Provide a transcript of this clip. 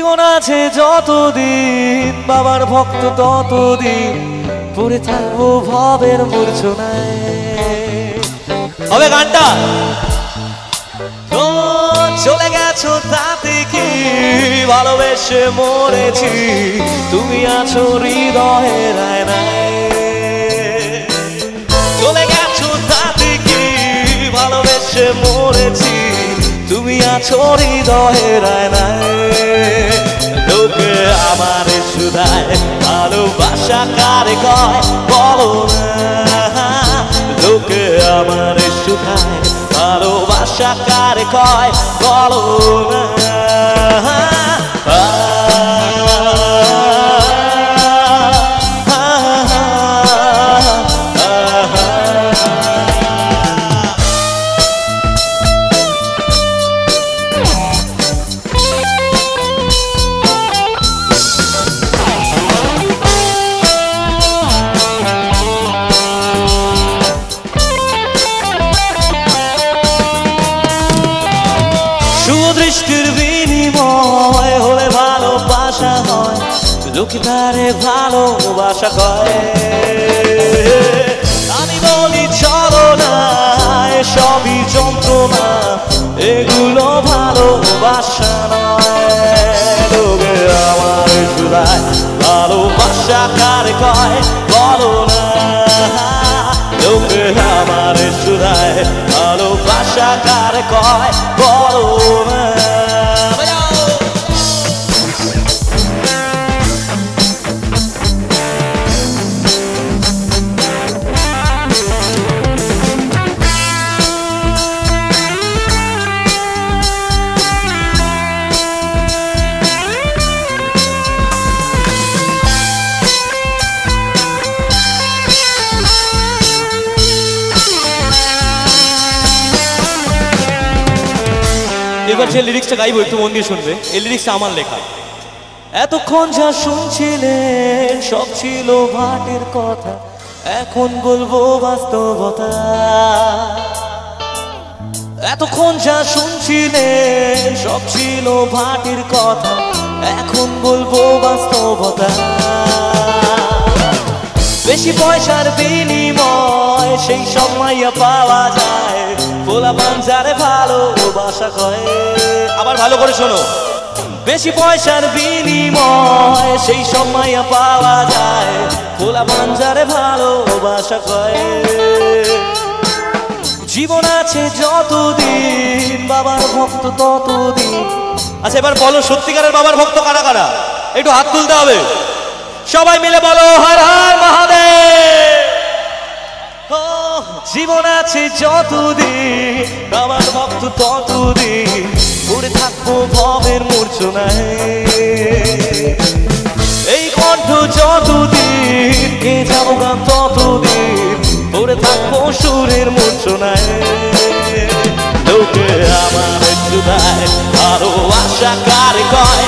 জীবন আছে যতদিন বাবার ভক্ত ততদিন পড়ে থাকবো ভবের মূর্ছনায়। হবে গানটা চলে গেছো তাতে কি ভালোবেসে মরেছি তুমি আছো হৃদয়ের আয়নায়। চলে গেছো তাতে কি ভালোবেসে মরেছি তুমি আছো হৃদয়ের আয়নায়। লোকে আমার শুধায় ভালোবাসা কারে কয় বলো না। লোকে আমার শুধায় ভালোবাসা কারে কয় বলো না। দৃষ্টির বিনিময় হলে ভালোবাসা হয় লোকে তারে ভালোবাসা কয়। আমি বলি চলো না সবই যন্ত্রণা এগুলো ভালোবাসা নয়। লোকে আমার শুধায় ভালোবাসা কারে কয় বলো না। লোকে আমার শুধায় ভালোবাসা কারে কয় বলো না। এবার যে লিরিক্সটা গাইবো একটু মন দিয়ে শুনবে। এই লিরিক্সটা আমার লেখা। এতক্ষণ যা শুনছিলেন সব ছিল ভাটের কথা এখন বলবো বাস্তবতা। এতক্ষণ যা শুনছিলেন সব ছিল ভাটের কথা এখন বলবো বাস্তবতা। বেশি পয়সার বিনিময় সেই সব মাইয়া পাওয়া যায় পোলা পাঞ্জারে ভালোবাসা কয়। আবার ভালো করে শোনো। বেশি পয়সার বিনিময় সেই সব মাইয়া পাওয়া যায় পোলা পাঞ্জারে ভালোবাসা কয়। জীবন আছে যতদিন বাবার ভক্ত ততদিন। আচ্ছা এবার বলো সত্যিকারের বাবার ভক্ত কারা কারা একটু হাত তুলতে হবে। সবাই মিলে বলো হর হর মহাদেব। জীবন আছে যতদিন বাবার ভক্ত ততদিন পড়ে থাকবো ভবের মূর্ছনায়। এই কণ্ঠ যতদিন কে যাবো গান ততদিন পড়ে থাকবো সুরের মূর্ছনায়। লোকে আমার শুধায় ভালোবাসা কারে কয়